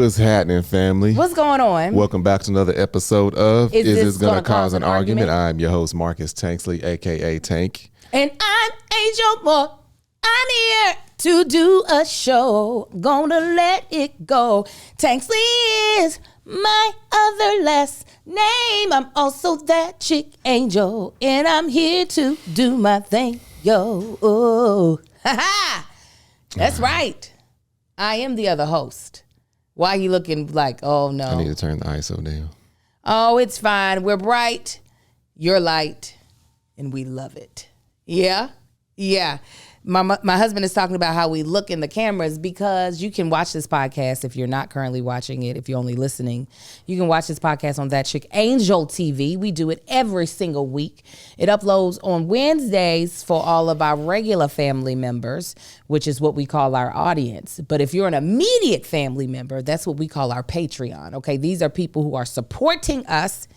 What's happening, family? What's going on? Welcome back to another episode of Is This Gonna Gonna Cause an Argument? Argument? I'm your host, Marcus Tanksley, a.k.a. Tank. And I'm Angel Moore. I'm here to do a show. Gonna let it go. Tanksley is my other last name. I'm also that chick Angel. And I'm here to do my thing, yo. Oh. Ha-ha. That's right. I am the other host. Why are you looking like, oh no? I need to turn the ISO down. Oh, it's fine. We're bright, you're light, and we love it. Yeah? Yeah. My husband is talking about how we look in the cameras because you can watch this podcast if you're not currently watching it. If you're only listening, you can watch this podcast on That Chick Angel TV. We do it every single week. It uploads on Wednesdays for all of our regular family members, which is what we call our audience. But if you're an immediate family member, that's what we call our Patreon. Okay, these are people who are supporting us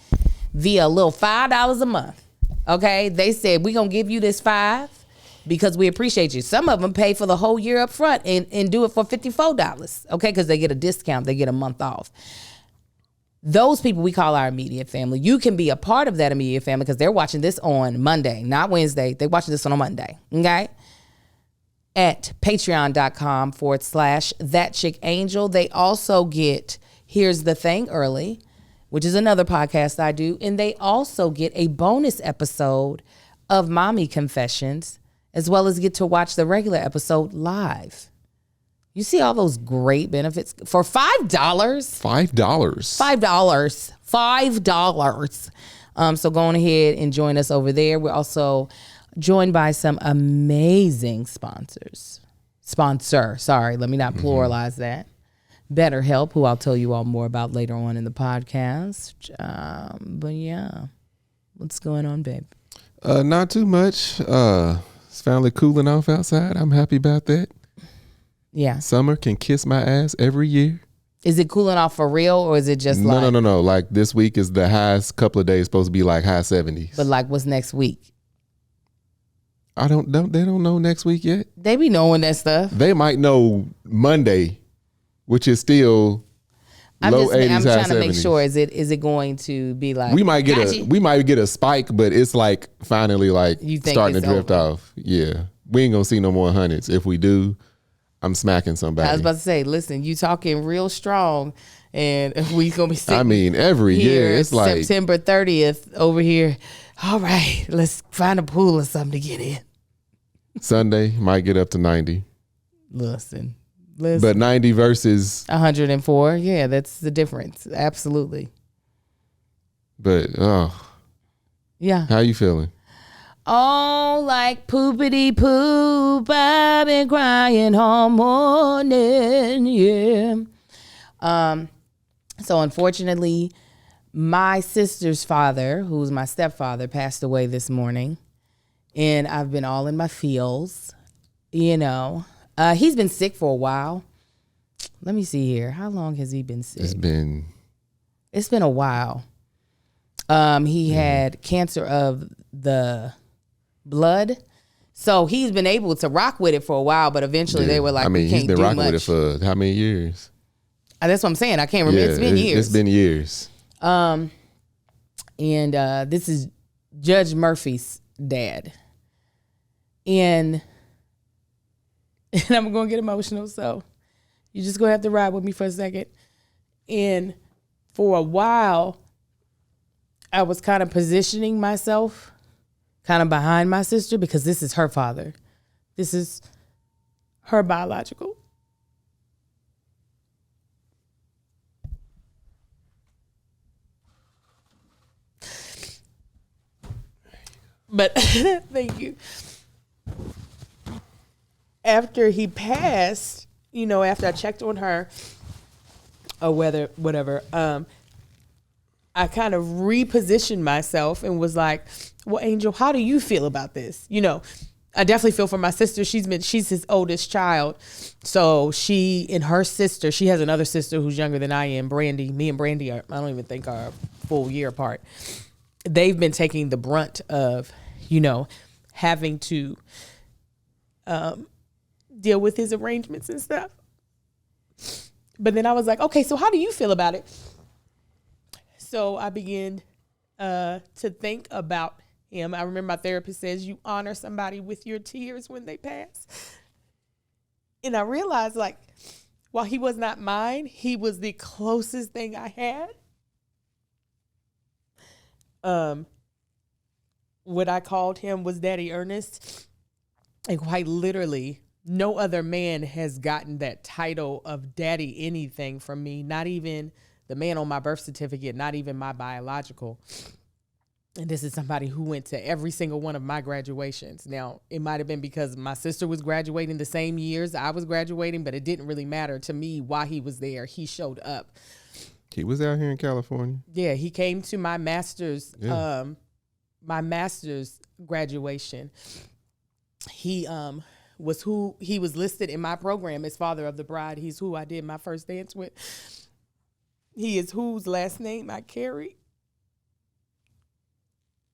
via a little $5 a month. Okay, they said we're gonna give you this $5. Because we appreciate you. Some of them pay for the whole year up front and do it for $54, okay? Because they get a discount. They get a month off. Those people we call our immediate family. You can be a part of that immediate family because they're watching this on Monday, not Wednesday. They're watching this on a Monday, okay? At patreon.com/thatchickangel. They also get Here's the Thing early, which is another podcast I do. And they also get a bonus episode of Mommy Confessions, as well as get to watch the regular episode live. You see all those great benefits for $5? $5. So go on ahead and join us over there. We're also joined by some amazing sponsors. Let me not pluralize that. BetterHelp, who I'll tell you all more about later on in the podcast. But yeah, what's going on, babe? Not too much. It's finally cooling off outside. I'm happy about that. Yeah. Summer can kiss my ass every year. Is it cooling off for real, or is it just No. Like this week is the highest couple of days supposed to be like high 70s. But like what's next week? They don't know next week yet. They be knowing that stuff. They might know Monday, which is still low 80s, I'm high trying 70s. to make sure. Is it going to be like we might get a spike, but it's like finally like starting to drift off. Yeah, we ain't gonna see no more hundreds. If we do, I'm smacking somebody. I was about to say, listen, you talking real strong, and we gonna be sitting. I mean, every year it's like September 30th over here. All right, let's find a pool or something to get in. Sunday might get up to 90. Listen. But 90 versus 104, yeah, that's the difference. Absolutely. But yeah, how you feeling? Oh, like poopity poop, I've been crying all morning. Yeah. So unfortunately, my sister's father, who's my stepfather, passed away this morning, and I've been all in my feels. You know. He's been sick for a while. Let me see here. How long has he been sick? It's been a while. He had cancer of the blood. So he's been able to rock with it for a while, but eventually they were like, we can't do much. He's been rocking with it for how many years? That's what I'm saying. I can't remember. Yeah, it's been years. It's been years. And this is Judge Murphy's dad. And I'm going to get emotional, so you're just going to have to ride with me for a second. And for a while, I was kind of positioning myself kind of behind my sister because this is her father. This is her biological. But thank you. After he passed, after I checked on her or whatever, I kind of repositioned myself and was like, well, Angel, how do you feel about this? I definitely feel for my sister. She's his oldest child. So she and her sister, she has another sister who's younger than I am, Brandy. Me and Brandy I don't even think are a full year apart. They've been taking the brunt of, having to deal with his arrangements and stuff. But then I was like, okay, so how do you feel about it? So I began to think about him. I remember my therapist says you honor somebody with your tears when they pass. And I realized, like, while he was not mine, he was the closest thing I had. What I called him was Daddy Ernest. And quite literally, no other man has gotten that title of daddy anything from me, not even the man on my birth certificate, not even my biological. And this is somebody who went to every single one of my graduations. Now, it might have been because my sister was graduating the same years I was graduating, but it didn't really matter to me why he was there. He showed up. He was out here in California. Yeah, he came to my master's graduation. He was listed in my program as father of the bride. He's who I did my first dance with. He is whose last name I carry.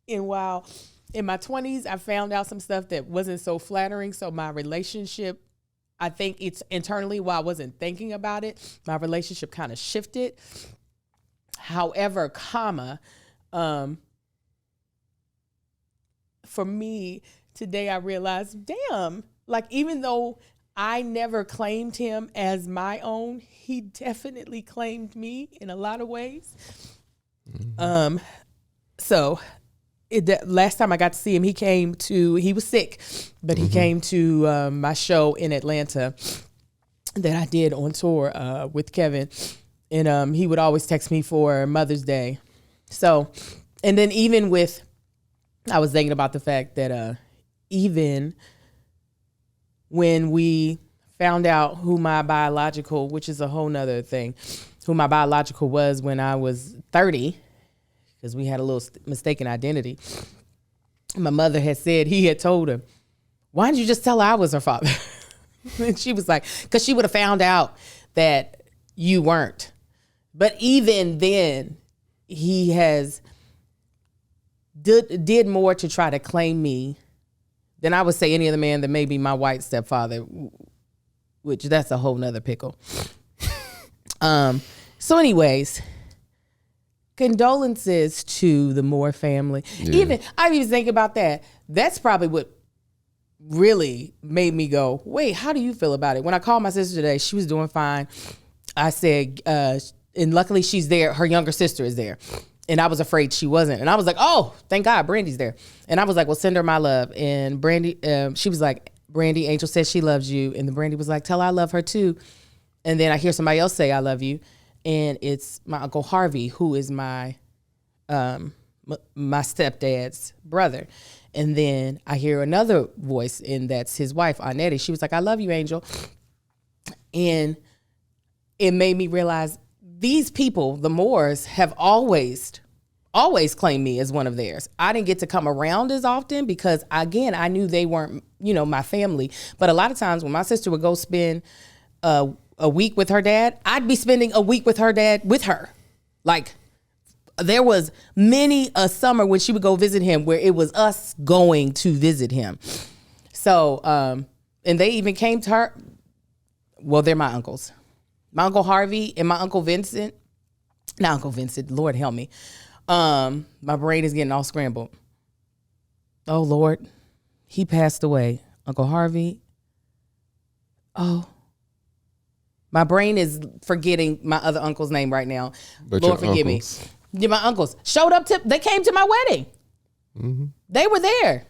And while in my 20s, I found out some stuff that wasn't so flattering. So my relationship, I think it's internally, while I wasn't thinking about it, my relationship kind of shifted. However, for me, today I realized, damn, like even though I never claimed him as my own, he definitely claimed me in a lot of ways. Mm-hmm. So last time I got to see him, he was sick, but he came to my show in Atlanta that I did on tour with Kevin. And he would always text me for Mother's Day. So, and then I was thinking about the fact that even when we found out who my biological, which is a whole nother thing, who my biological was when I was 30, because we had a little mistaken identity. My mother had said, he had told her, why didn't you just tell her I was her father? And she was like, because she would have found out that you weren't. But even then, he did more to try to claim me than I would say any other man that may be my white stepfather, which that's a whole nother pickle. So anyways, condolences to the Moore family. Yeah. I even think about that. That's probably what really made me go, wait, how do you feel about it? When I called my sister today, she was doing fine. I said, and luckily she's there. Her younger sister is there. And I was afraid she wasn't. And I was like, oh, thank God Brandy's there. And I was like, well, send her my love. And Brandy, she was like, Brandy, Angel says she loves you. And then Brandy was like, tell her I love her too. And then I hear somebody else say, I love you. And it's my Uncle Harvey, who is my stepdad's brother. And then I hear another voice, and that's his wife, Aunt Nettie. She was like, I love you, Angel. And it made me realize these people, the Moores, have always claimed me as one of theirs. I didn't get to come around as often because, again, I knew they weren't, my family. But a lot of times when my sister would go spend a week with her dad, I'd be spending a week with her dad with her. Like, there was many a summer when she would go visit him where it was us going to visit him. So, and they even came to her. Well, they're my uncles. My Uncle Harvey and my Uncle Vincent. Not Uncle Vincent, Lord help me. My brain is getting all scrambled. Oh, Lord. He passed away. Uncle Harvey. Oh. My brain is forgetting my other uncle's name right now. But Lord forgive me. Yeah, my uncles showed up they came to my wedding. Mm-hmm. They were there.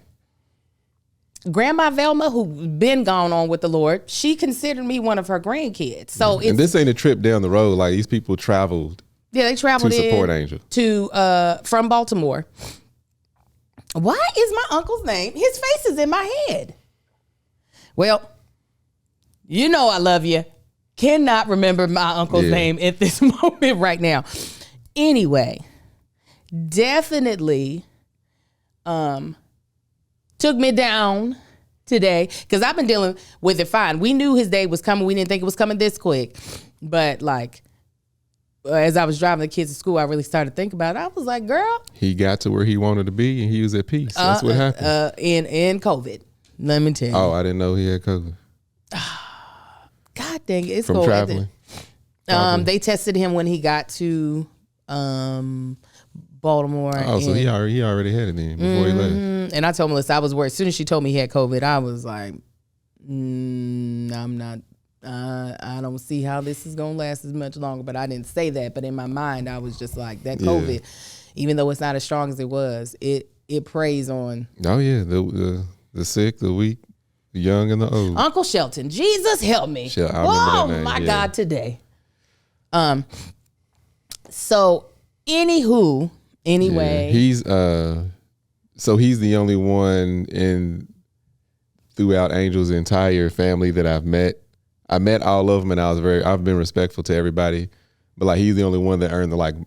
Grandma Velma, who been gone on with the Lord, she considered me one of her grandkids. So and this ain't a trip down the road. Like, these people traveled. Yeah, they traveled to support Angel from Baltimore. Why is my uncle's name? His face is in my head. Well, I love you. Cannot remember my uncle's name at this moment right now. Anyway, definitely took me down today because I've been dealing with it fine. We knew his day was coming. We didn't think it was coming this quick. But as I was driving the kids to school, I really started thinking about it. I was like, girl. He got to where he wanted to be and he was at peace. That's what happened. In COVID. Let me tell you. Oh, I didn't know he had COVID. God dang it. It's from cold. Traveling? They tested him when he got to Baltimore. Oh, so he already had it then before he left. And I told Melissa I was worried. As soon as she told me he had COVID, I was like, I'm not. I don't see how this is gonna last as much longer. But I didn't say that. But in my mind, I was just like, that COVID, even though it's not as strong as it was, it preys on. Oh yeah, the sick, the weak, the young, and the old. Uncle Shelton, Jesus help me! Oh my God, today. So, anyway, he's he's the only one throughout Angel's entire family that I've met. I met all of them, and I've been respectful to everybody, but like he's the only one that earned the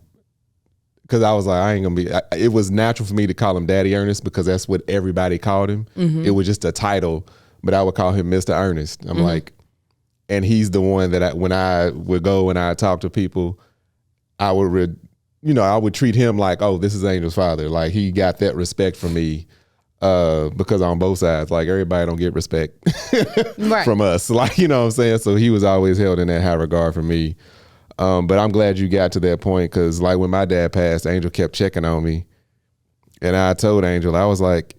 because I was like, I ain't gonna be. It was natural for me to call him Daddy Ernest because that's what everybody called him. Mm-hmm. It was just a title, but I would call him Mr. Ernest. I'm like, and he's the one that when I would go and I talk to people, I would treat him like, oh, this is Angel's father. Like he got that respect from me because on both sides, like everybody don't get respect from us. Like, you know what I'm saying? So he was always held in that high regard for me. But I'm glad you got to that point because like when my dad passed, Angel kept checking on me. And I told Angel, I was like,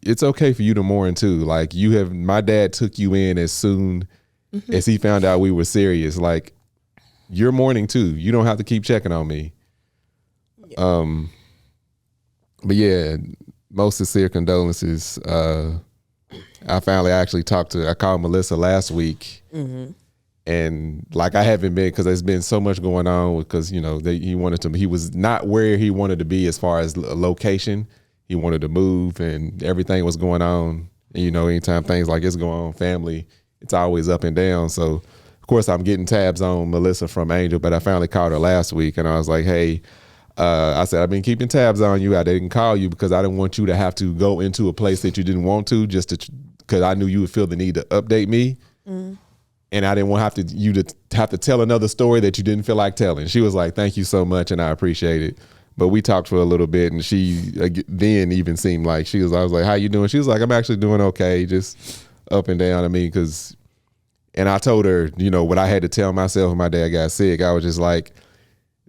it's okay for you to mourn too. Like my dad took you in as soon as he found out we were serious. Like you're mourning too. You don't have to keep checking on me. Yeah. But yeah, most sincere condolences. I actually I called Melissa last week. Mm-hmm. And like I haven't been because there's been so much going on because he was not where he wanted to be as far as location. He wanted to move and everything was going on. And anytime things like this go on, family, it's always up and down. So of course I'm getting tabs on Melissa from Angel, but I finally called her last week and I was like, hey, I said, I've been keeping tabs on you. I didn't call you because I didn't want you to have to go into a place that you didn't want to because I knew you would feel the need to update me. Mm. And I didn't want you to have to tell another story that you didn't feel like telling. She was like, thank you so much, and I appreciate it. But we talked for a little bit, and she then even seemed like I was like, how you doing? She was like, I'm actually doing okay, just up and down. And I told her, what I had to tell myself when my dad got sick. I was just like,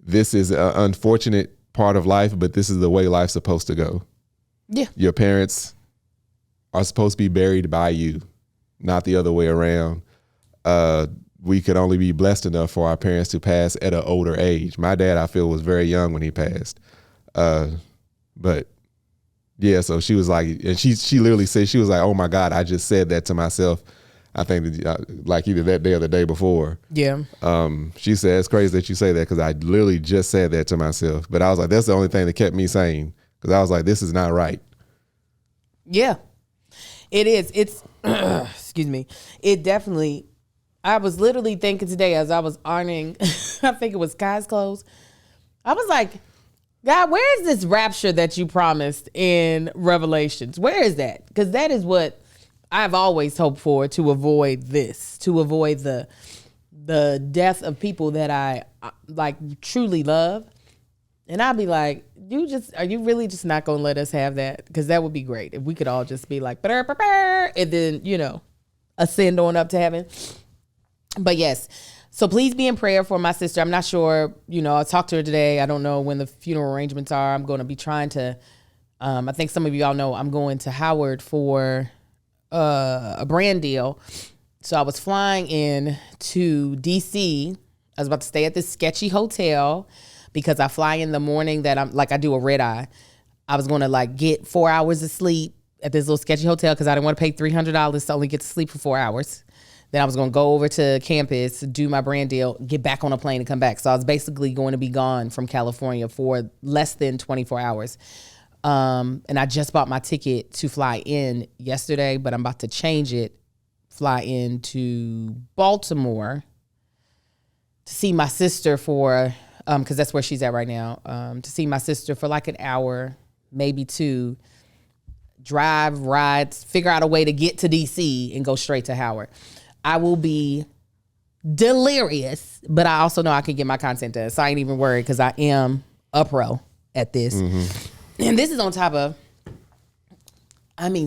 this is an unfortunate part of life, but this is the way life's supposed to go. Yeah. Your parents are supposed to be buried by you, not the other way around. We could only be blessed enough for our parents to pass at an older age. My dad, I feel, was very young when he passed. But yeah, so she was like, and she literally said, she was like, oh my God, I just said that to myself. I think like either that day or the day before. Yeah. She said, it's crazy that you say that because I literally just said that to myself. But I was like, that's the only thing that kept me sane because I was like, this is not right. Yeah, it is. It's, excuse me. It definitely, I was literally thinking today as I was ironing, I think it was Kai's clothes. I was like, God, where is this rapture that you promised in Revelations? Where is that? Because that is what I've always hoped for, to avoid this, to avoid the death of people that I like truly love. And I'd be like, are you really just not going to let us have that? Because that would be great if we could all just be like, and then, ascend on up to heaven. But yes, so please be in prayer for my sister. I'm not sure, I talked to her today. I don't know when the funeral arrangements are. I'm going to be trying to, I think some of you all know I'm going to Howard for a brand deal. So I was flying in to DC. I was about to stay at this sketchy hotel because I fly in the morning that I do a red eye. I was going to get 4 hours of sleep at this little sketchy hotel because I didn't want to pay $300 to only get to sleep for 4 hours. Then I was going to go over to campus, do my brand deal, get back on a plane and come back. So I was basically going to be gone from California for less than 24 hours. And I just bought my ticket to fly in yesterday, but I'm about to change it, fly into Baltimore to see my sister for, because that's where she's at right now, to see my sister for an hour, maybe two, drive, ride, figure out a way to get to DC and go straight to Howard. I will be delirious, but I also know I can get my content done. So I ain't even worried because I am a pro at this. Mm-hmm. And this is on top of,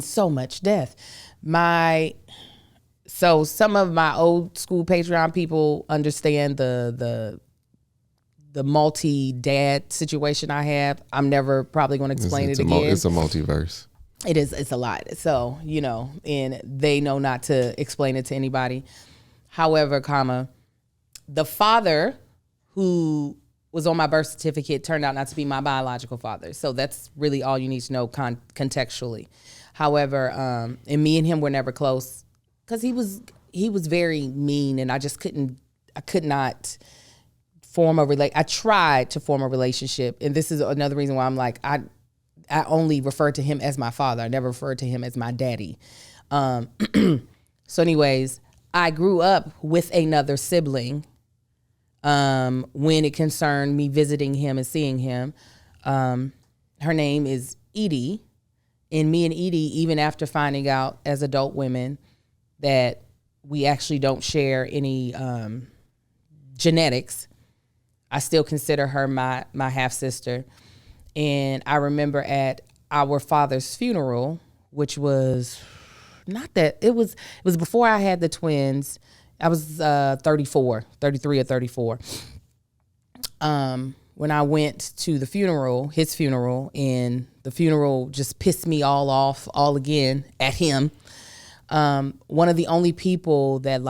so much death. My So some of my old school Patreon people understand the multi-dad situation I have. I'm never probably going to explain it again. It's a multiverse. It is. It's a lot. So, and they know not to explain it to anybody. However, the father who was on my birth certificate turned out not to be my biological father. So that's really all you need to know contextually. However, and me and him were never close because he was very mean, and I could not form I tried to form a relationship, and this is another reason why I'm like, I only referred to him as my father. I never referred to him as my daddy. So anyways, I grew up with another sibling when it concerned me visiting him and seeing him. Her name is Edie. And me and Edie, even after finding out as adult women that we actually don't share any genetics, I still consider her my half-sister. And I remember at our father's funeral, which was it was before I had the twins. I was 33 or 34. When I went to the funeral, his funeral, and the funeral just pissed me all off all again at him. One of the only people that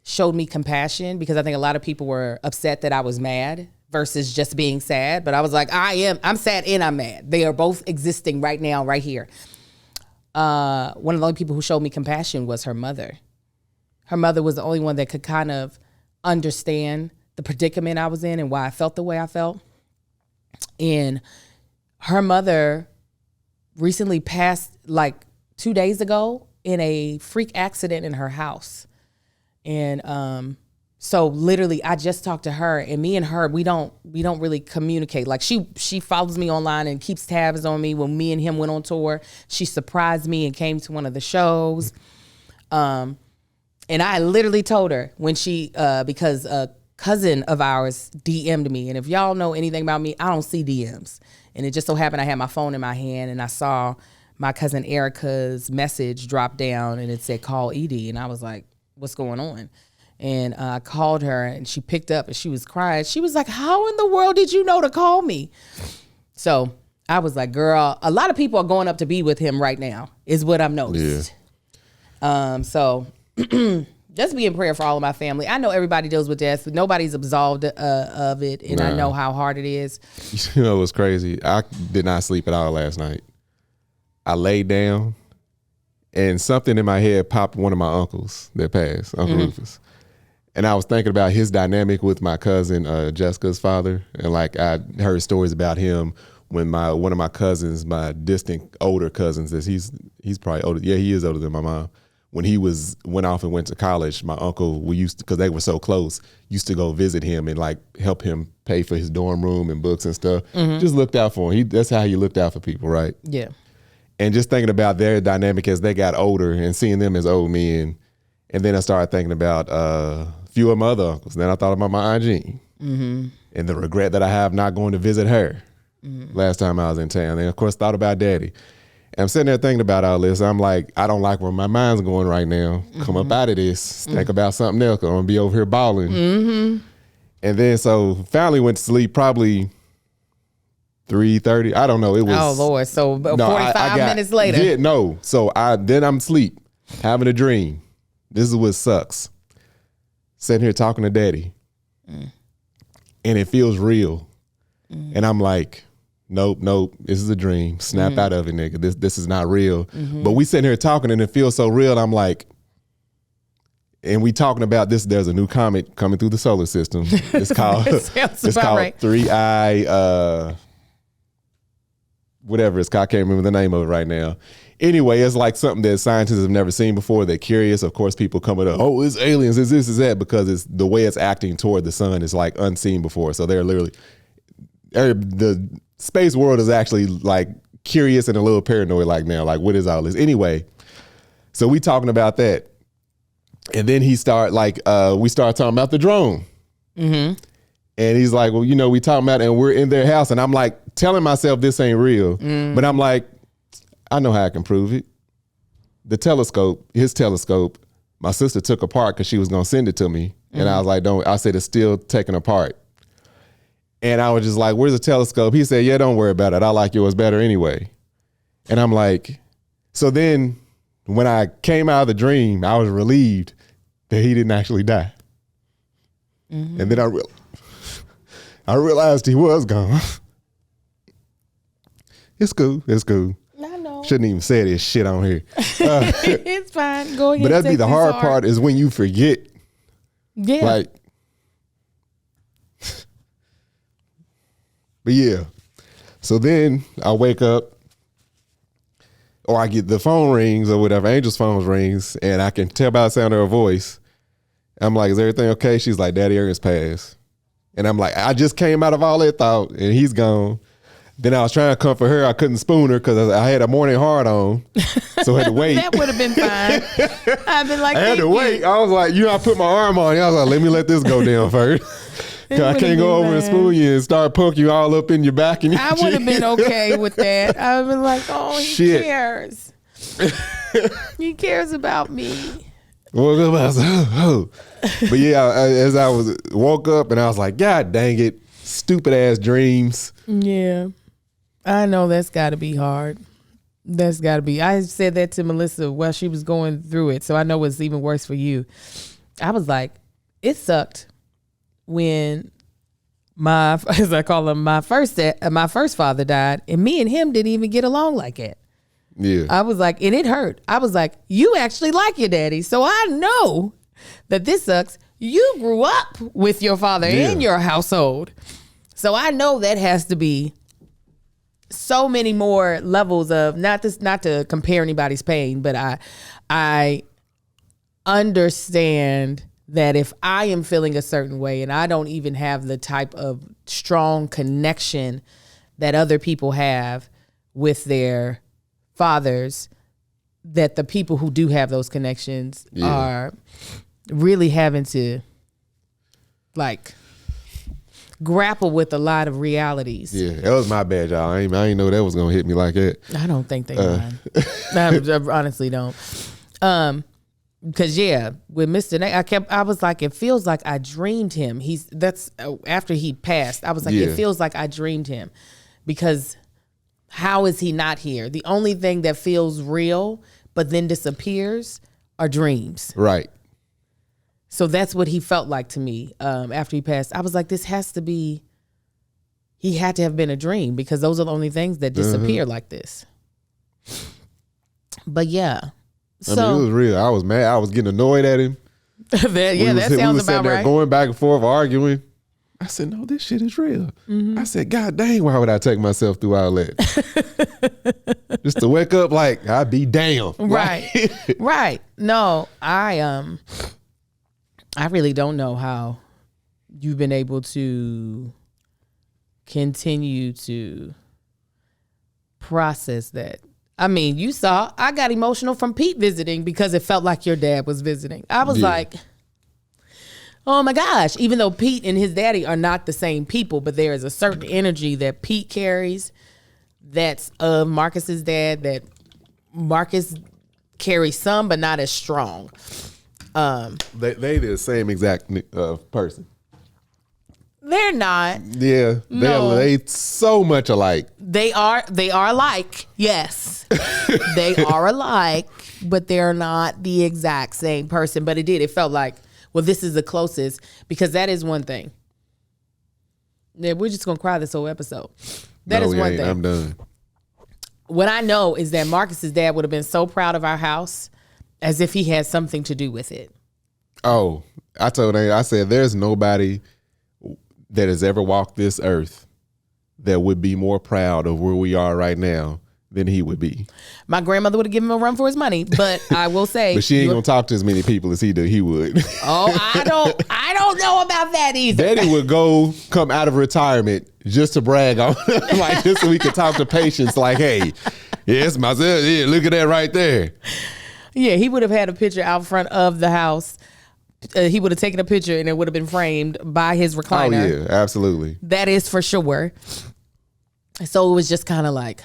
showed me compassion, because I think a lot of people were upset that I was mad versus just being sad. But I was like, I'm sad and I'm mad. They are both existing right now, right here. One of the only people who showed me compassion was her mother. Her mother was the only one that could kind of understand the predicament I was in and why I felt the way I felt. And her mother recently passed 2 days ago in a freak accident in her house. And so literally I just talked to her, and me and her, we don't really communicate. She follows me online and keeps tabs on me. When me and him went on tour, she surprised me and came to one of the shows. And I literally told her when because a cousin of ours DM'd me. And if y'all know anything about me, I don't see DMs. And it just so happened I had my phone in my hand, and I saw my cousin Erica's message drop down, and it said, call Edie. And I was like, what's going on? And I called her, and she picked up, and she was crying. She was like, how in the world did you know to call me? So I was like, girl, a lot of people are going up to be with him right now, is what I've noticed. Yeah. So just be in prayer for all of my family. I know everybody deals with death, but nobody's absolved of it, and I know how hard it is. You know what's crazy? I did not sleep at all last night. I laid down, and something in my head popped one of my uncles that passed, Uncle Rufus. And I was thinking about his dynamic with my cousin Jessica's father, and I heard stories about him when one of my cousins, my distant older cousins, he's probably older. Yeah, he is older than my mom. When he went off and went to college, my uncle, because they were so close, used to go visit him and help him pay for his dorm room and books and stuff. Just looked out for him. That's how he looked out for people, right? Yeah. And just thinking about their dynamic as they got older and seeing them as old men. And then I started thinking about a few of my other uncles. Then I thought about my Aunt Jean and the regret that I have not going to visit her last time I was in town. And of course, thought about Daddy. And I'm sitting there thinking about all this. I'm like, I don't like where my mind's going right now. Come up out of this. Think about something else. I'm going to be over here balling. And then so finally went to sleep probably 3:30. I don't know. It was. Oh, Lord. So 45 minutes later. Yeah, no. So then I'm asleep, having a dream. This is what sucks. Sitting here talking to Daddy. And it feels real. And I'm like, nope, this is a dream. Snap out of it, nigga. This is not real. But we sitting here talking, and it feels so real. I'm like, and we talking about this. There's a new comet coming through the solar system. It's called right. 3I. Whatever it's called. I can't remember the name of it right now. Anyway, it's like something that scientists have never seen before. They're curious. Of course, people come with, oh, it's aliens, it's this, it's that, because it's the way it's acting toward the sun is unseen before. So they're literally, the space world is actually curious and a little paranoid now. What is all this? Anyway, so we talking about that. And then we start talking about the drone. And he's like, well, we talking about it, and we're in their house. And I'm telling myself this ain't real. But I'm I know how I can prove it. His telescope, my sister took apart because she was gonna send it to me, and I was like, "Don't." I said it's still taken apart, and I was just like, "Where's the telescope?" He said, "Yeah, don't worry about it. I like yours better anyway." And I'm like, so then when I came out of the dream, I was relieved that he didn't actually die, and then I realized he was gone. It's cool. It's cool. I know. Shouldn't even say this shit on here. It's fine. Go ahead. But that'd be the hard part is when you forget. Yeah. Like, but yeah. So then I wake up, or I get the phone rings or whatever, Angel's phone rings, and I can tell by the sound of her voice. I'm like, is everything okay? She's like, Daddy Ernest passed. And I'm like, I just came out of all that thought, and he's gone. Then I was trying to comfort her. I couldn't spoon her because I had a morning hard on, so I had to wait. That would have been fine. I've been like, I had to wait. I was like, I put my arm on you. I was like, let this go down first. Cause I can't go over and spoon you and start poking you all up in your back. And I would have been okay with that. I would have been like, oh, he cares. He cares about me. Woke up, I was like, oh. But yeah, as I woke up and I was like, God dang it, stupid ass dreams. Yeah. I know that's got to be hard. That's got to be. I said that to Melissa while she was going through it, so I know it's even worse for you. I was like, it sucked when as I call him, my first father died, and me and him didn't even get along like that. Yeah. I was like, and it hurt. I was like, you actually like your daddy, so I know that this sucks. You grew up with your father in your household, so I know that has to be so many more levels of not to compare anybody's pain, but I understand that if I am feeling a certain way and I don't even have the type of strong connection that other people have with their fathers, that the people who do have those connections are really having to like grapple with a lot of realities. Yeah, that was my bad, y'all. I ain't know that was gonna hit me like that. I don't think they mind. I honestly don't. Because with Mr. Nate, I was like, it feels like I dreamed him. That's after he passed. I was like, it feels like I dreamed him, because how is he not here? The only thing that feels real but then disappears are dreams. Right. So that's what he felt like to me after he passed. I was like, this has to be, he had to have been a dream, because those are the only things that disappear like this. But yeah. I mean, it was real. I was mad. I was getting annoyed at him. That sounds about right. Going back and forth, arguing. I said, no, this shit is real. I said, God dang, why would I take myself through all that? Just to wake up like, I'd be damned. Right. Right. No, I really don't know how you've been able to continue to process that. I mean, you saw, I got emotional from Pete visiting because it felt like your dad was visiting. I was like, oh my gosh, even though Pete and his daddy are not the same people, but there is a certain energy that Pete carries that's of Marcus's dad that Marcus carries some, but not as strong. They the same exact person. They're not. Yeah, No. they so much alike. They are alike. Yes, they are alike, but they're not the exact same person. But it felt like, well, this is the closest, because that is one thing. Yeah, we're just gonna cry this whole episode. That is one thing. I'm done. What I know is that Marcus's dad would have been so proud of our house, as if he had something to do with it. Oh, I said, there's nobody that has ever walked this earth that would be more proud of where we are right now than he would be. My grandmother would have given him a run for his money, but I will say, but she ain't gonna talk to as many people as he would. Oh, I don't know about that either. Daddy would come out of retirement just to brag on, like, just so we could talk to patients, like, hey, it's myself. Yeah, look at that right there. Yeah, he would have had a picture out front of the house. He would have taken a picture and it would have been framed by his recliner. Oh, yeah, absolutely. That is for sure. So it was just kind of like,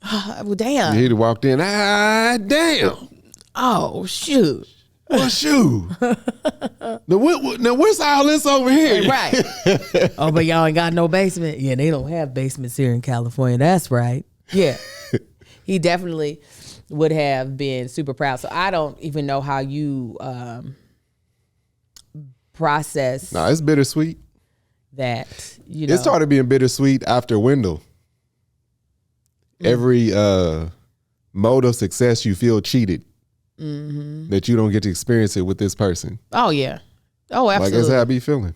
well, damn. He'd have walked in, damn. Oh, shoot. What shoe? Now what's all this over here? Right. Oh, but y'all ain't got no basement. Yeah, they don't have basements here in California. That's right. Yeah. He definitely would have been super proud. So I don't even know how you process. No, it's bittersweet. That, you know. It started being bittersweet after Wendell. Every mode of success, you feel cheated. That you don't get to experience it with this person. Oh, yeah. Oh, absolutely. Like, that's how I be feeling.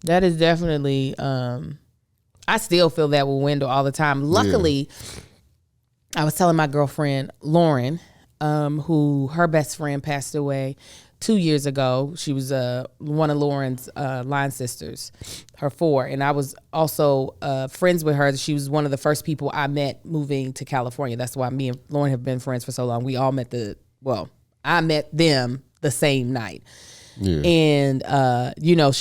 That is definitely, I still feel that with Wendell all the time. Luckily, I was telling my girlfriend, Lauren, who her best friend passed away 2 years ago. She was one of Lauren's line sisters, her 4. And I was also friends with her. She was one of the first people I met moving to California. That's why me and Lauren have been friends for so long. We all met I met them the same night. Yeah. And, you know,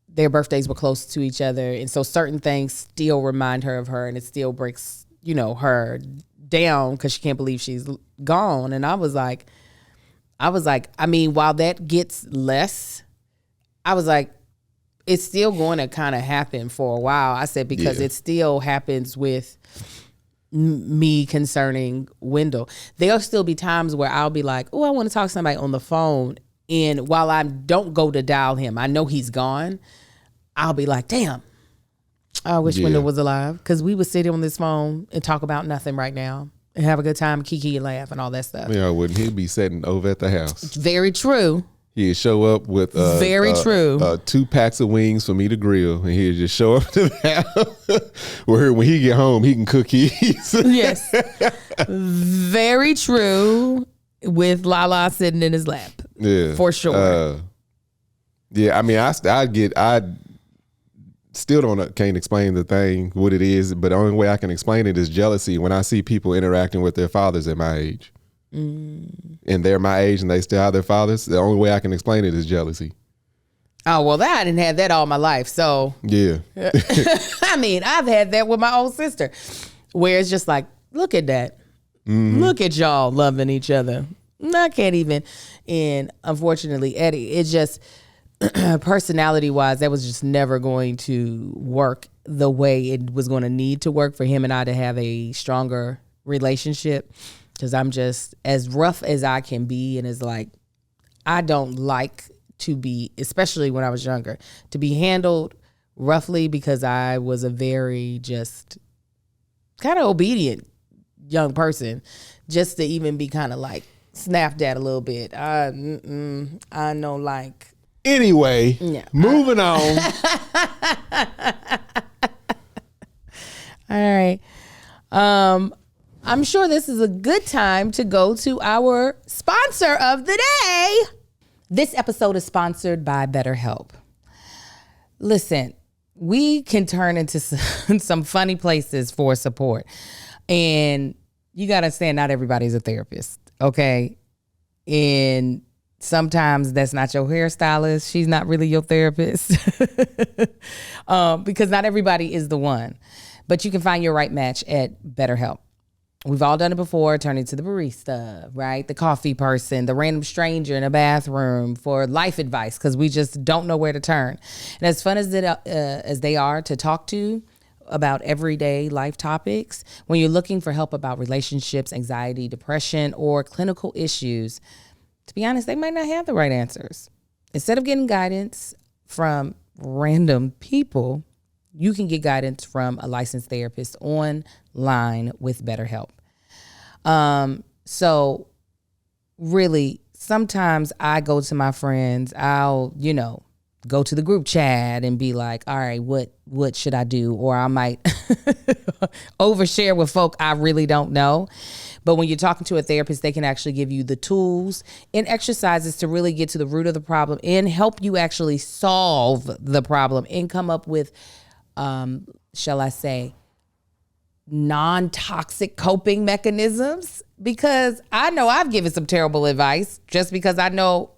their birthdays were close to each other. And so certain things still remind her of her, and it still breaks, you know, her down because she can't believe she's gone. And I was like, I mean, while that gets less, I was like, it's still going to kind of happen for a while. I said, because it still happens with me concerning Wendell. There'll still be times where I'll be like, oh, I want to talk to somebody on the phone. And while I don't go to dial him, I know he's gone. I'll be like, damn, I wish Wendell was alive, because we would sit on this phone and talk about nothing right now and have a good time, kiki and laugh and all that stuff. Yeah, wouldn't he be sitting over at the house? Very true. He'd show up with very true 2 packs of wings for me to grill, and he'd just show up to the house. Where when he get home, he can cook his. Yes, very true. With Lala sitting in his lap, for sure. I mean, I still can't explain the thing, what it is, but the only way I can explain it is jealousy. When I see people interacting with their fathers at my age, and they're my age and they still have their fathers, the only way I can explain it is jealousy. Oh, well, I didn't have that all my life, so yeah. I mean, I've had that with my old sister, where it's just like, look at that. Look at y'all loving each other. I can't even. And unfortunately, Eddie, it's just personality wise, that was just never going to work the way it was going to need to work for him and I to have a stronger relationship. Because I'm just as rough as I can be, and it's like, I don't like to be, especially when I was younger, to be handled roughly, because I was a very just kind of obedient young person, just to even be kind of like snapped at a little bit. I know, like. Anyway, moving on. All right. I'm sure this is a good time to go to our sponsor of the day. This episode is sponsored by BetterHelp. Listen, we can turn into some funny places for support. And you got to understand, not everybody's a therapist, okay? And sometimes that's not your hairstylist. She's not really your therapist. Because not everybody is the one. But you can find your right match at BetterHelp. We've all done it before, turning to the barista, right? The coffee person, the random stranger in a bathroom for life advice, because we just don't know where to turn. And as fun as they are to talk to about everyday life topics, when you're looking for help about relationships, anxiety, depression, or clinical issues, to be honest, they might not have the right answers. Instead of getting guidance from random people, you can get guidance from a licensed therapist online with BetterHelp. So really, sometimes I go to my friends, I'll, go to the group chat and be like, all right, what should I do? Or I might overshare with folk I really don't know. But when you're talking to a therapist, they can actually give you the tools and exercises to really get to the root of the problem and help you actually solve the problem and come up with, shall I say, non-toxic coping mechanisms. Because I know I've given some terrible advice just because I know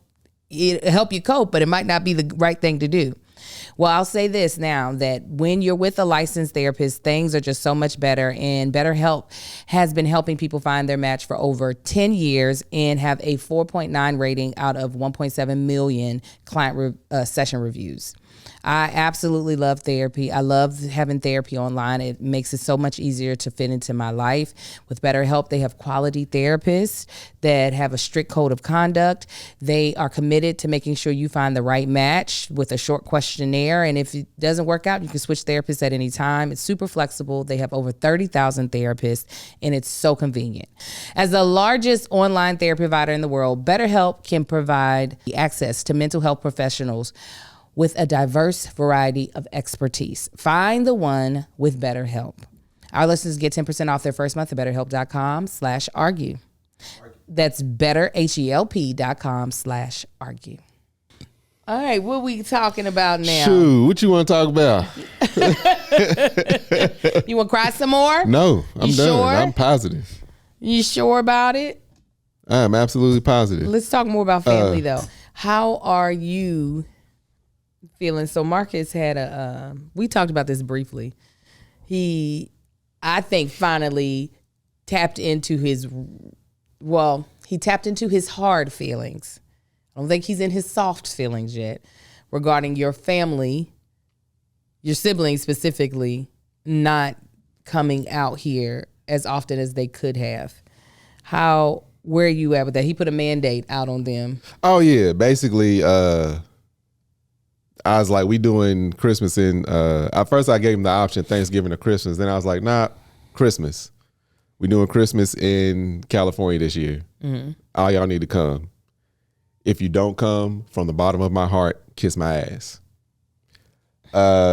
it'll help you cope, but it might not be the right thing to do. Well, I'll say this now, that when you're with a licensed therapist, things are just so much better. And BetterHelp has been helping people find their match for over 10 years and have a 4.9 rating out of 1.7 million client session reviews. I absolutely love therapy. I love having therapy online. It makes it so much easier to fit into my life. With BetterHelp, they have quality therapists that have a strict code of conduct. They are committed to making sure you find the right match with a short questionnaire. And if it doesn't work out, you can switch therapists at any time. It's super flexible. They have over 30,000 therapists, and it's so convenient. As the largest online therapy provider in the world, BetterHelp can provide access to mental health professionals with a diverse variety of expertise. Find the one with BetterHelp. Our listeners get 10% off their first month at betterhelp.com/argue. That's betterhelp.com/argue. All right, what we talking about now? Shoot, what you want to talk about? You want to cry some more? No, I'm done. Sure? I'm positive. You sure about it? I'm absolutely positive. Let's talk more about family, though. How are you feeling? So Marcus had we talked about this briefly. I think, finally tapped into his hard feelings. I don't think he's in his soft feelings yet regarding your family, your siblings specifically, not coming out here as often as they could have. Where are you at with that? He put a mandate out on them. Oh yeah, basically I was like, we doing Christmas at first I gave him the option Thanksgiving or Christmas. Then I was like, nah, Christmas. We doing Christmas in California this year. Mm-hmm. All y'all need to come. If you don't come, from the bottom of my heart, kiss my ass.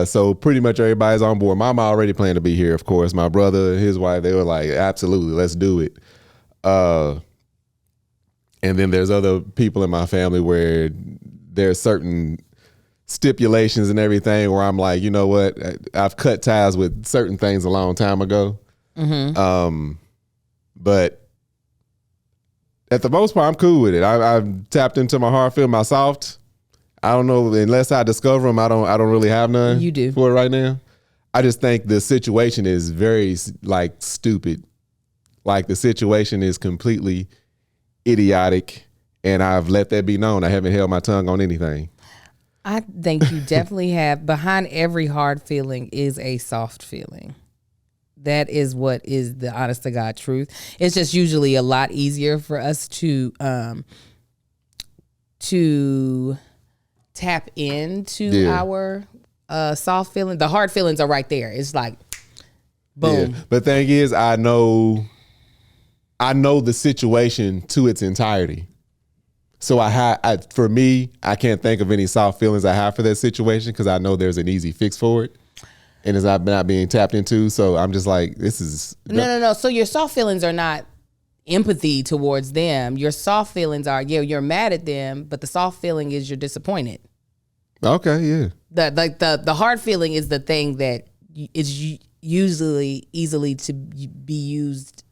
So pretty much everybody's on board. Mama already planned to be here, of course. My brother and his wife, they were like, absolutely, let's do it. And then there's other people in my family where there's certain stipulations and everything where I'm like, you know what? I've cut ties with certain things a long time ago. Mm-hmm. But at the most part, I'm cool with it. I've tapped into my heart, feel my soft. I don't know, unless I discover them, I don't really have none. You do. For it right now. I just think the situation is very stupid. Like the situation is completely idiotic, and I've let that be known. I haven't held my tongue on anything. I think you definitely have. Behind every hard feeling is a soft feeling. That is what is the honest to God truth. It's just usually a lot easier for us to tap into our soft feeling. The hard feelings are right there. It's like, boom. Yeah. But the thing is, I know the situation to its entirety. So for me, I can't think of any soft feelings I have for that situation because I know there's an easy fix for it. And it's not being tapped into. So I'm just like, this is... No. So your soft feelings are not empathy towards them. Your soft feelings are, you're mad at them, but the soft feeling is you're disappointed. Okay, yeah. The hard feeling is the thing that is usually easily to be used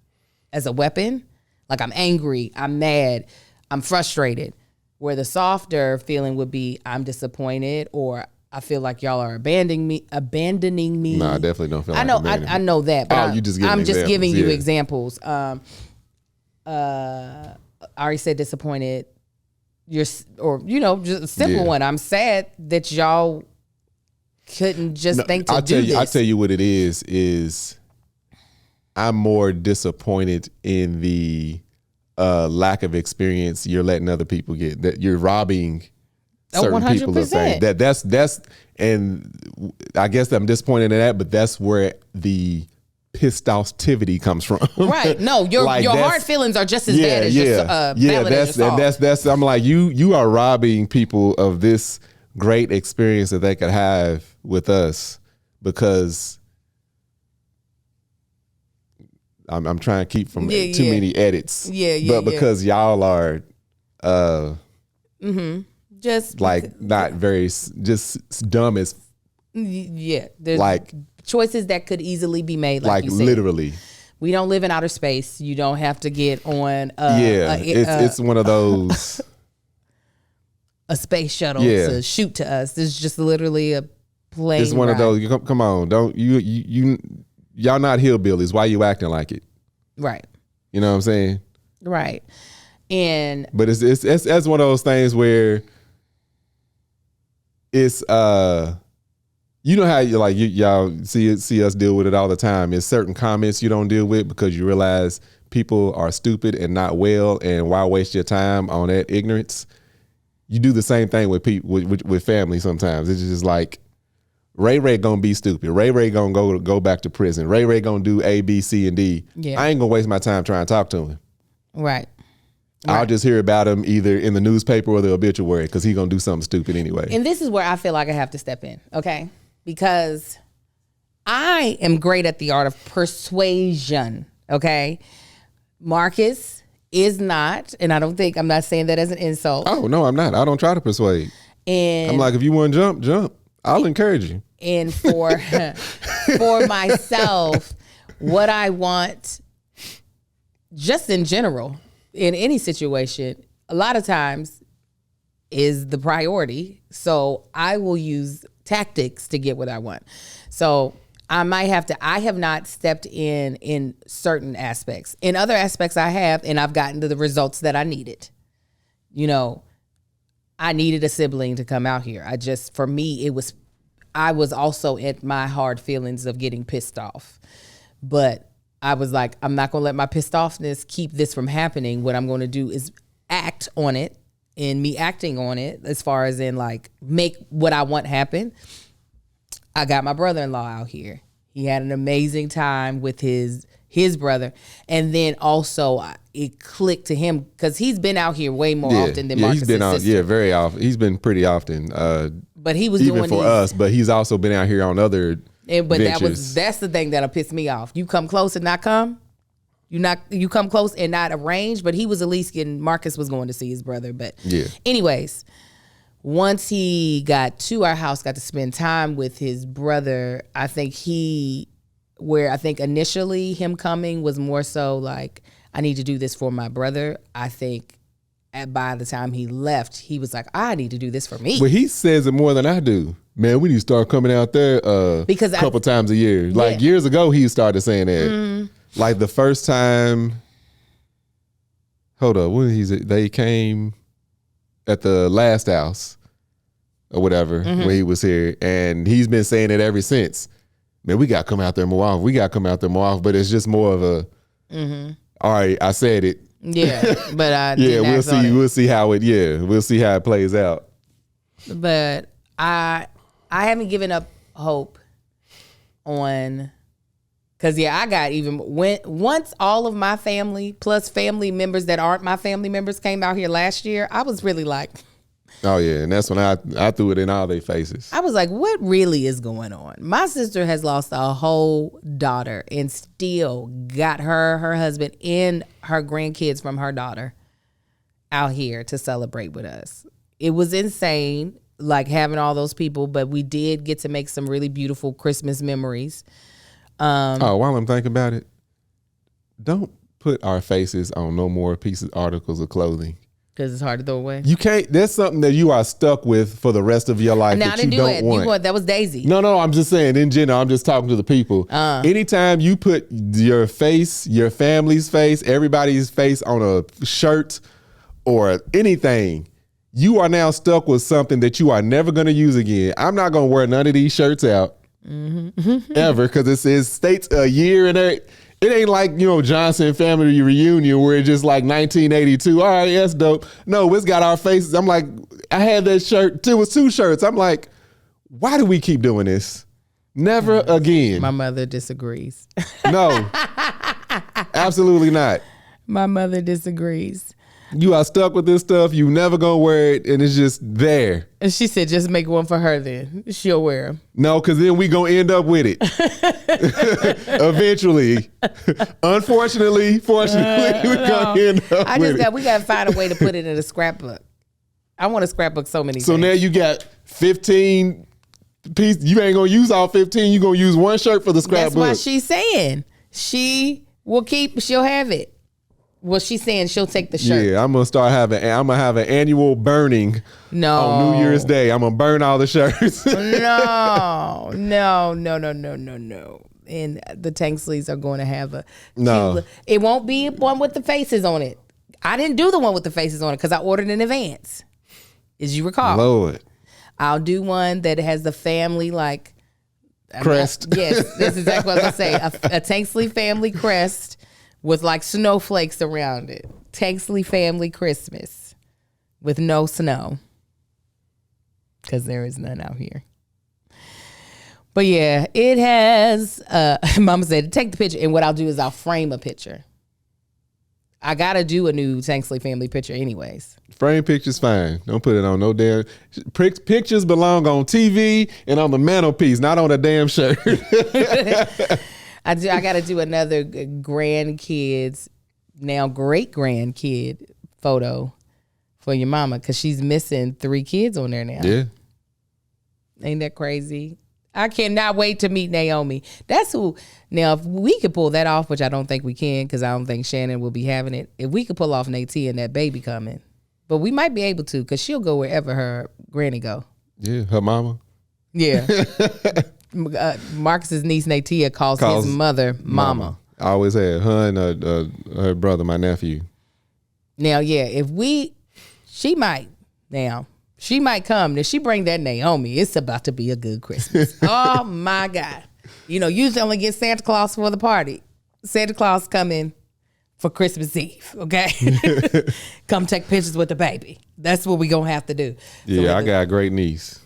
as a weapon. Like, I'm angry, I'm mad, I'm frustrated. Where the softer feeling would be, I'm disappointed, or I feel like y'all are abandoning me. No, I definitely don't feel like I know that, but I'm just giving you examples. I already said disappointed. Just a simple one. I'm sad that y'all couldn't just think to do this. I'll tell you what it is I'm more disappointed in the lack of experience you're letting other people get, that you're robbing certain 100%. People of things. That's and I guess I'm disappointed in that, but that's where the pissed offtivity comes from. Right. No, your hard feelings are just as bad as your valid as your soft. That's I'm like, you are robbing people of this great experience that they could have with us, because I'm trying to keep from too many edits. But because y'all are just like not very, just dumb as there's like choices that could easily be made, like you said. Literally. We don't live in outer space. You don't have to get on it's one of those a space shuttle to shoot to us. It's just literally a plane. It's one of those. Come on, don't y'all not hillbillies. Why you acting like it? Right. You know what I'm saying? Right. But it's one of those things where it's you know how y'all see us deal with it all the time. It's certain comments you don't deal with because you realize people are stupid and not well, and why waste your time on that ignorance? You do the same thing with people with family sometimes. It's just like Ray gonna be stupid. Ray gonna go back to prison. Ray gonna do A, B, C, and D. Yeah. I ain't gonna waste my time trying to talk to him. Right. I'll just hear about him either in the newspaper or the obituary because he's gonna do something stupid anyway. And this is where I feel like I have to step in, okay? Because I am great at the art of persuasion, okay? Marcus is not, and I'm not saying that as an insult. Oh, no, I'm not. I don't try to persuade. And I'm like, if you want to jump. I'll encourage you. And for myself, what I want, just in general, in any situation, a lot of times is the priority. So I will use tactics to get what I want. So I have not stepped in certain aspects. In other aspects I have, and I've gotten to the results that I needed. You know, I needed a sibling to come out here. For me, I was also at my hard feelings of getting pissed off. But I was like, I'm not going to let my pissed offness keep this from happening. What I'm going to do is act on it, and me acting on it as far as in like make what I want happen. I got my brother-in-law out here. He had an amazing time with his brother. And then also it clicked to him because he's been out here way more often than Marcus' he's been out, sister. very often. He's been pretty often. But he was even doing for us, but he's also been out here on other ventures. That's the thing that'll piss me off. You come close and not come. You come close and not arrange, but he was at least Marcus was going to see his brother. But anyways, once he got to our house, got to spend time with his brother, I think initially him coming was more so like, I need to do this for my brother. I think by the time he left, he was like, I need to do this for me. But he says it more than I do. Man, we need to start coming out there a couple times a year. Like years ago, he started saying that. Mm-hmm. Like the first time, they came at the last house or whatever when he was here, and he's been saying it ever since. Man, we got to come out there more often. But it's just more of a, all right, I said it. Yeah, but I we'll see how it plays out. But I haven't given up hope on, because I got once all of my family plus family members that aren't my family members came out here last year, I was really like, oh yeah, and that's when I threw it in all their faces. I was like, what really is going on? My sister has lost a whole daughter and still got her husband, and her grandkids from her daughter out here to celebrate with us. It was insane, like having all those people, but we did get to make some really beautiful Christmas memories. While I'm thinking about it, don't put our faces on no more articles of clothing. Because it's hard to throw away. You can't. There's something that you are stuck with for the rest of your life that you don't want. That was Daisy. No. I'm just saying in general. I'm just talking to the people. Anytime you put your face, your family's face, everybody's face on a shirt or anything, you are now stuck with something that you are never going to use again. I'm not going to wear none of these shirts out ever because it states a year and it ain't like, Johnson family reunion where it's just like 1982. All right, that's dope. No, it's got our faces. I'm like, I had that shirt. It was 2 shirts. I'm like, why do we keep doing this? Never again. My mother disagrees. No, absolutely not. My mother disagrees. You are stuck with this stuff. You never gonna wear it, and it's just there. And she said, just make one for her then. She'll wear them. No, because then we gonna end up with it. Eventually. Unfortunately, fortunately, we gonna end up with it. We gotta find a way to put it in a scrapbook. I want a scrapbook so many So things. Now you got 15 pieces. You ain't gonna use all 15. You gonna use one shirt for the scrapbook. That's why she's saying she'll have it. Well, she's saying she'll take the shirt. Yeah, I'm gonna have an annual burning No. on New Year's Day. I'm gonna burn all the shirts. No. And the Tanksleys are going to have a cute, it won't be one with the faces on it. I didn't do the one with the faces on it because I ordered in advance, as you recall. Lord. I'll do one that has the family crest. Yes, that's exactly what I was going to say. A Tanksley family crest with like snowflakes around it. Tanksley family Christmas with no snow. Because there is none out here. But yeah, it has, Mama said, take the picture. And what I'll do is I'll frame a picture. I got to do a new Tanksley family picture anyways. Frame pictures fine. Don't put it on no damn. Pictures belong on TV and on the mantelpiece, not on a damn shirt. I got to do another grandkids, now great grandkid photo for your mama because she's missing 3 kids on there now. Yeah. Ain't that crazy? I cannot wait to meet Naomi. That's who. Now, if we could pull that off, which I don't think we can because I don't think Shannon will be having it. If we could pull off Nate and that baby coming. But we might be able to because she'll go wherever her granny go. Yeah, her mama. Yeah. Marcus's niece Natia calls his mother mama. I always had her and her brother, my nephew. Now, yeah, she might come. If she bring that Naomi, it's about to be a good Christmas. Oh my God. You usually only get Santa Claus for the party. Santa Claus coming for Christmas Eve, okay? Come take pictures with the baby. That's what we gonna have to do. Yeah, I got a great niece.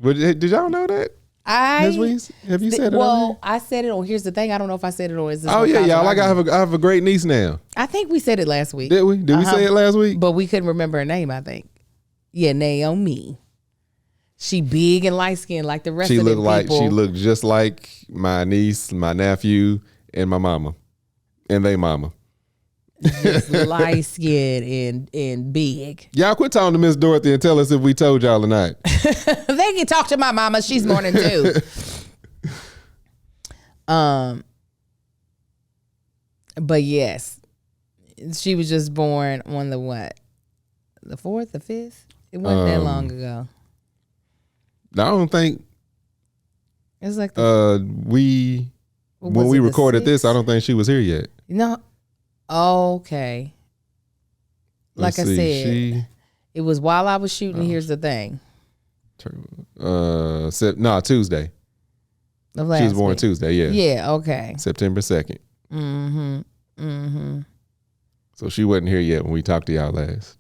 Did y'all know that? Have you said it? Well, I said it on. Here's the thing. I don't know if I said it on. Oh yeah, y'all. I have a great niece now. I think we said it last week. Did we? Did we say it last week? But we couldn't remember her name. I think. Yeah, Naomi. She big and light skinned like the rest of them people. She looked just like my niece, my nephew, and my mama, and they mama. Just light skinned and big. Y'all quit talking to Miss Dorothy and tell us if we told y'all or not. They can talk to my mama. She's mourning too. But yes, she was just born on the what? The 4th, the 5th? It wasn't that long ago. I don't think it was like when we recorded this, I don't think she was here yet. No. Okay. Like I said, it was while I was shooting. Here's the thing. Tuesday. She was born Tuesday. Yeah. Yeah. Okay. September 2nd. So she wasn't here yet when we talked to y'all last.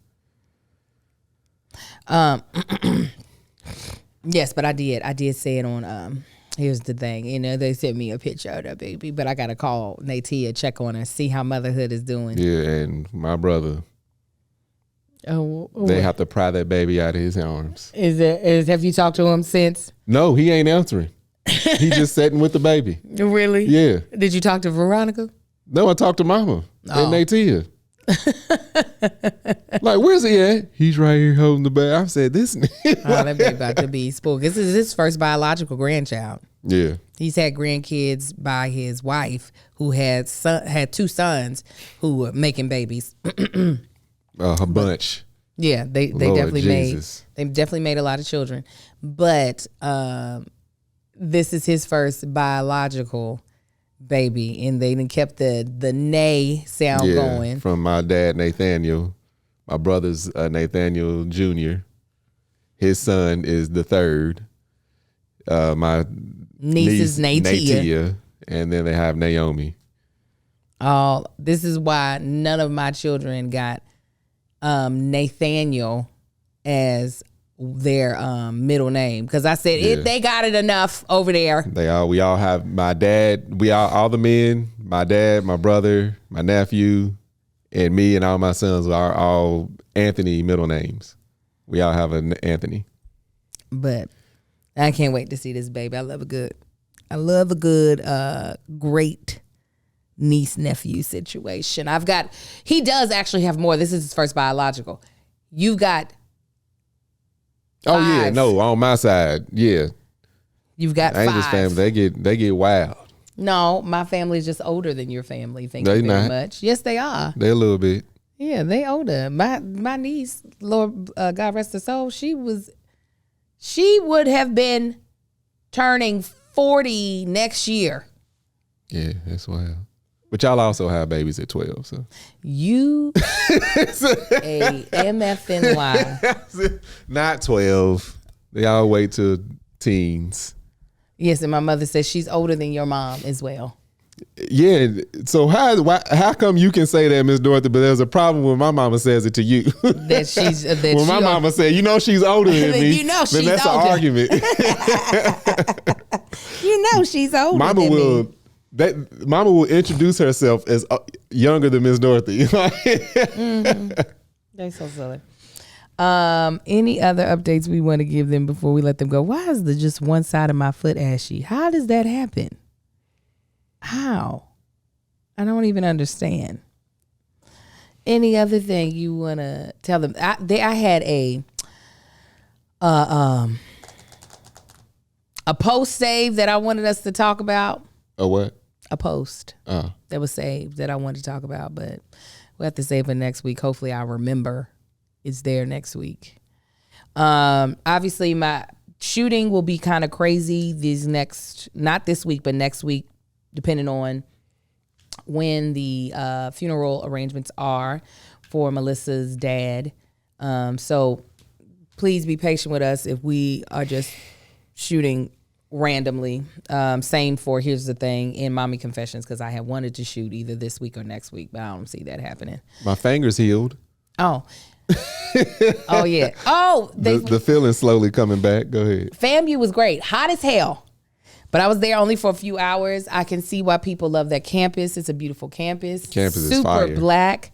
Yes, but I did say it on here's the thing, they sent me a picture of that baby, but I gotta call Natia, check on her, see how motherhood is doing. Yeah, and my brother, they have to pry that baby out of his arms. Have you talked to him since? No, he ain't answering. He just sitting with the baby. Really? Yeah. Did you talk to Veronica? No, I talked to Mama and Natia. Like, where's he at? He's right here holding the baby. I said, this that baby about to be spooked. This is his first biological grandchild. Yeah. He's had grandkids by his wife who had 2 sons who were making babies. A bunch. Yeah, they definitely made a lot of children. But this is his first biological baby, and they done kept the nay sound going. From my dad, Nathaniel, my brother's Nathaniel Jr. His son is the 3rd. My niece is Natia, and then they have Naomi. This is why none of my children got Nathaniel as their middle name, because I said they got it enough over there. We all have my dad. All the men, my dad, my brother, my nephew, and me, and all my sons are all Anthony middle names. We all have an Anthony. But I can't wait to see this baby. I love a good great niece nephew situation. He does actually have more. This is his first biological. You've got 5. Oh yeah, no, on my side, yeah. You've got Angel's 5. family, they get wild. No, my family is just older than your family. Thank They you very not. much. Yes, they are. They a little bit. Yeah, they older. My niece, Lord God rest her soul, she would have been turning 40 next year. Yeah, that's wild. But y'all also have babies at 12, so. You a MFNY. Not 12. They all wait till teens. Yes, and my mother says she's older than your mom as well. Yeah, so how come you can say that, Miss Dorothy, but there's a problem when my mama says it to you? That she's that when my mama said, she's older than me, you know then she's that's older. an argument. She's older Mama than will me. Mama will introduce herself as younger than Miss Dorothy. They so silly. Any other updates we want to give them before we let them go? Why is just one side of my foot ashy? How does that happen? How? I don't even understand. Any other thing you want to tell them? I had a post saved that I wanted us to talk about. A what? A post that was saved that I wanted to talk about, but we'll have to save it next week. Hopefully I remember it's there next week. Obviously my shooting will be kind of crazy not this week, but next week, depending on when the funeral arrangements are for Melissa's dad. So please be patient with us if we are just shooting randomly. Same for Here's the Thing in Mommy Confessions, because I had wanted to shoot either this week or next week, but I don't see that happening. My finger's healed. Oh. Oh, yeah. Oh, the feeling's slowly coming back. Go ahead. FAMU was great. Hot as hell. But I was there only for a few hours. I can see why people love that campus. It's a beautiful campus. Campus is fire. Super black.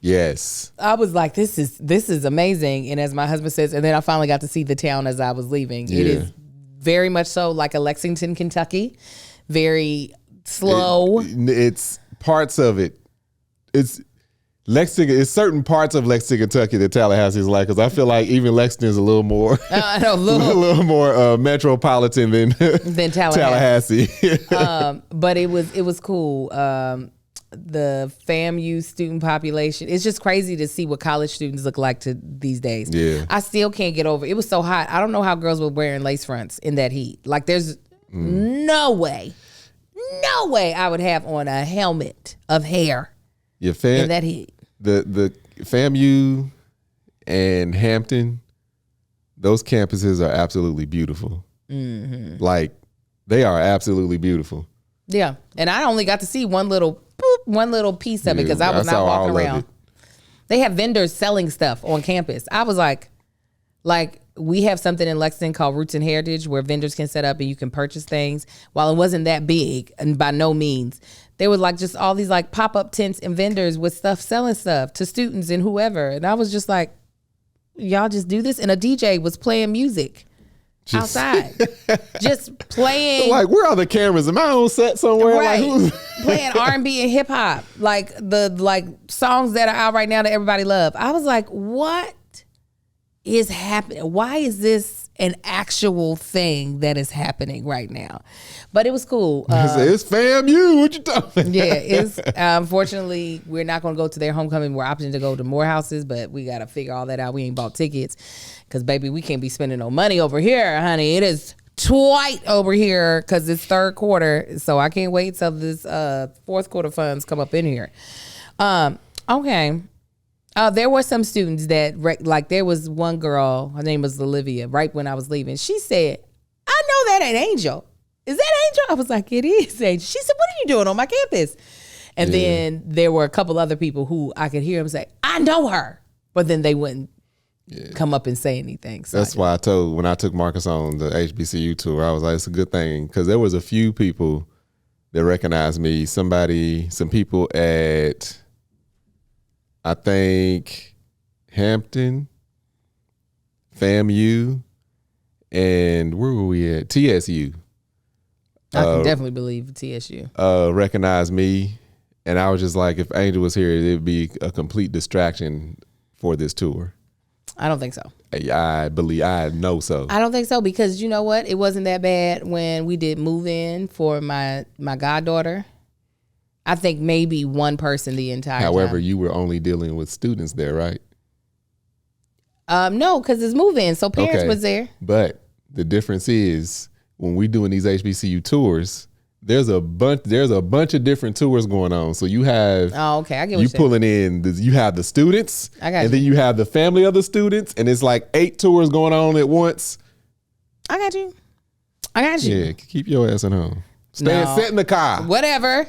Yes. I was like, this is amazing. And as my husband says, and then I finally got to see the town as I was leaving. Yeah. It is very much so like a Lexington, Kentucky. Very slow. It's parts of it. It's Lexington. It's certain parts of Lexington, Kentucky that Tallahassee is like, because I feel like even Lexington is a little more, a little more metropolitan than Tallahassee. But it was cool. The FAMU student population. It's just crazy to see what college students look like these days. Yeah. I still can't get over it. It was so hot. I don't know how girls were wearing lace fronts in that heat. Like there's no way I would have on a helmet of hair in that heat. The FAMU and Hampton, those campuses are absolutely beautiful. Mm-hmm. Like they are absolutely beautiful. Yeah, and I only got to see one little piece of it because I was not walking around. They have vendors selling stuff on campus. I was like we have something in Lexington called Roots and Heritage where vendors can set up and you can purchase things. While it wasn't that big, and by no means, they were like just all these like pop-up tents and vendors with stuff, selling stuff to students and whoever. And I was just like, y'all just do this? And a DJ was playing music outside. Just playing. Like, where are the cameras? Am I on set somewhere? Right. Like, playing R&B and hip hop. Like the songs that are out right now that everybody love. I was like, what is happening? Why is this an actual thing that is happening right now? But it was cool. It's FAMU. What you talking? Yeah, it's unfortunately we're not going to go to their homecoming. We're opting to go to Morehouse's, but we got to figure all that out. We ain't bought tickets because baby, we can't be spending no money over here, honey. It is tight over here because it's third quarter, so I can't wait till this fourth quarter funds come up in here. Okay. There were some students that, like, there was one girl, her name was Olivia, right when I was leaving. She said, I know that ain't Angel. Is that Angel? I was like, it is Angel. She said, what are you doing on my campus? And then there were a couple other people who I could hear them say, I know her. But then they wouldn't come up and say anything. So that's why when I took Marcus on the HBCU tour, I was like, it's a good thing. Because there was a few people that recognized me. Some people at, I think, Hampton, FAMU, and where were we at? TSU. I can definitely believe TSU. Recognized me, and I was just like, if Angel was here, it'd be a complete distraction for this tour. I don't think so. I know so. I don't think so because you know what? It wasn't that bad when we did move in for my goddaughter. I think maybe one person the entire time. However, you were only dealing with students there, right? No, because it's move-in, so parents was there. But the difference is when we doing these HBCU tours, there's a bunch of different tours going on. So you have I get what you pulling in. You have the students, then you have the family of the students, and it's like 8 tours going on at once. I got you. Yeah, keep your ass at home. Sit in the car. Whatever.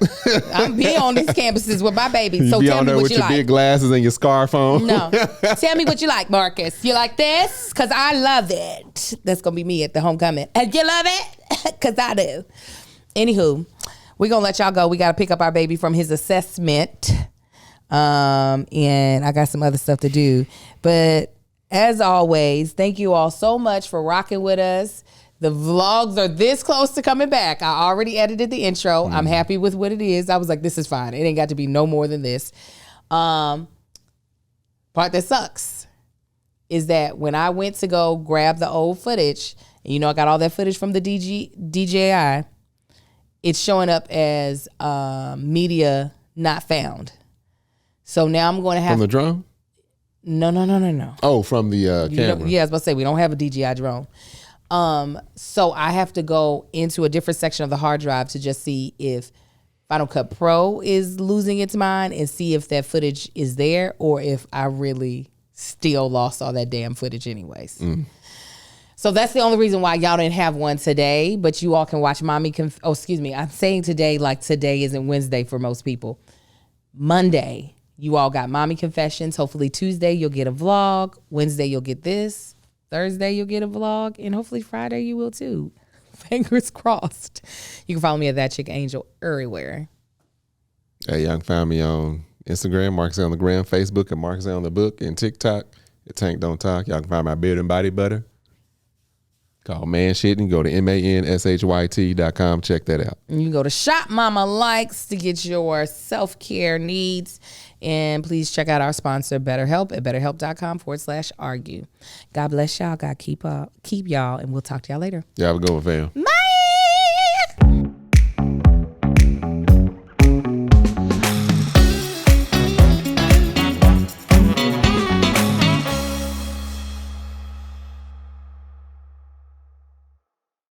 I'm be on these campuses with my baby. So tell me what you like. With your big glasses and your scarf on. No. Tell me what you like, Marcus. You like this? Because I love it. That's going to be me at the homecoming. And you love it? Because I do. Anywho, we're going to let y'all go. We got to pick up our baby from his assessment. And I got some other stuff to do. But as always, thank you all so much for rocking with us. The vlogs are this close to coming back. I already edited the intro. I'm happy with what it is. I was like, this is fine. It ain't got to be no more than this. Part that sucks is that when I went to go grab the old footage, and you know I got all that footage from the DJI, it's showing up as media not found. So now I'm going to have... From the drone? No. Oh, from the camera. Yeah, I was about to say, we don't have a DJI drone. So I have to go into a different section of the hard drive to just see if Final Cut Pro is losing its mind and see if that footage is there or if I really still lost all that damn footage anyways. So that's the only reason why y'all didn't have one today, but you all can watch Mommy I'm saying today like today isn't Wednesday for most people. Monday, you all got Mommy Confessions. Hopefully Tuesday you'll get a vlog. Wednesday you'll get this. Thursday, you'll get a vlog, and hopefully Friday you will too. Fingers crossed. You can follow me at That Chick Angel everywhere. Hey, y'all can find me on Instagram, Marcus on the Gram, Facebook, and Marcus on the Book, and TikTok at Tank Don't Talk. Y'all can find my beard and body butter called Man Shit, and go to manShyt.com. Check that out. And you can go to Shop Mama Likes to get your self-care needs. And please check out our sponsor, BetterHelp, at betterhelp.com/argue. God bless y'all. God keep y'all. And we'll talk to y'all later. Y'all have a good one, fam.